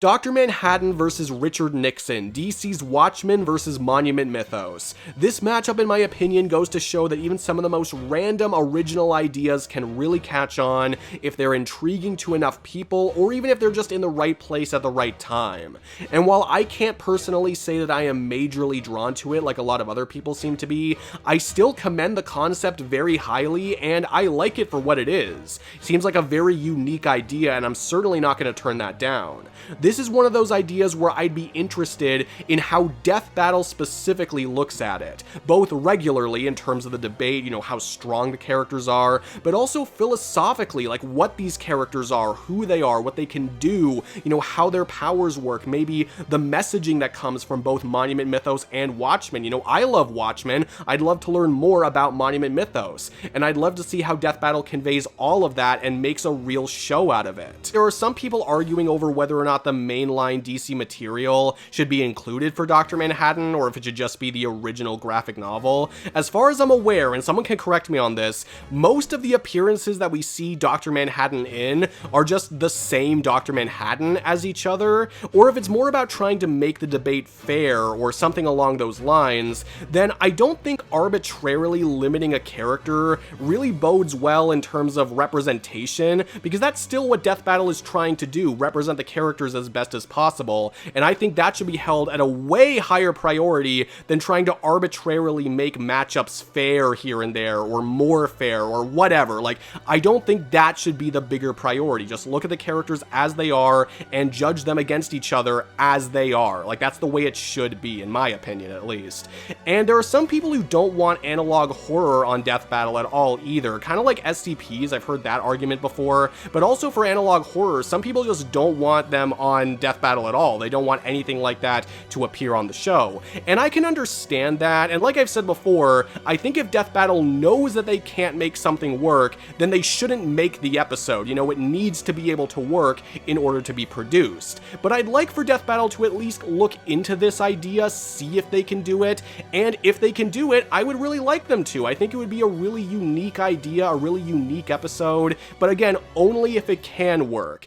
Dr. Manhattan vs. Richard Nixon, DC's Watchmen vs. Monument Mythos. This matchup, in my opinion, goes to show that even some of the most random original ideas can really catch on if they're intriguing to enough people, or even if they're just in the right place at the right time. And while I can't personally say that I am majorly drawn to it like a lot of other people seem to be, I still commend the concept very highly, and I like it for what it is. Seems like a very unique idea, and I'm certainly not going to turn that down. This is one of those ideas where I'd be interested in how Death Battle specifically looks at it, both regularly in terms of the debate, how strong the characters are, but also philosophically, like what these characters are, who they are, what they can do, how their powers work, maybe the messaging that comes from both Monument Mythos and Watchmen. I love Watchmen, I'd love to learn more about Monument Mythos, and I'd love to see how Death Battle conveys all of that and makes a real show out of it. There are some people arguing over whether or not the mainline DC material should be included for Dr. Manhattan, or if it should just be the original graphic novel. As far as I'm aware, and someone can correct me on this, most of the appearances that we see Dr. Manhattan in are just the same Dr. Manhattan as each other, or if it's more about trying to make the debate fair or something along those lines, then I don't think arbitrarily limiting a character really bodes well in terms of representation, because that's still what Death Battle is trying to do, represent the characters as best as possible, and I think that should be held at a way higher priority than trying to arbitrarily make matchups fair here and there, or more fair, or whatever. Like, I don't think that should be the bigger priority. Just look at the characters as they are and judge them against each other as they are. Like, that's the way it should be, in my opinion, at least. And there are some people who don't want analog horror on Death Battle at all either, kind of like SCPs. I've heard that argument before, but also for analog horror, some people just don't want them on Death Battle at all. They don't want anything like that to appear on the show. And I can understand that, and like I've said before, I think if Death Battle knows that they can't make something work, then they shouldn't make the episode. It needs to be able to work in order to be produced. But I'd like for Death Battle to at least look into this idea, see if they can do it, and if they can do it, I would really like them to. I think it would be a really unique idea, a really unique episode, but again, only if it can work.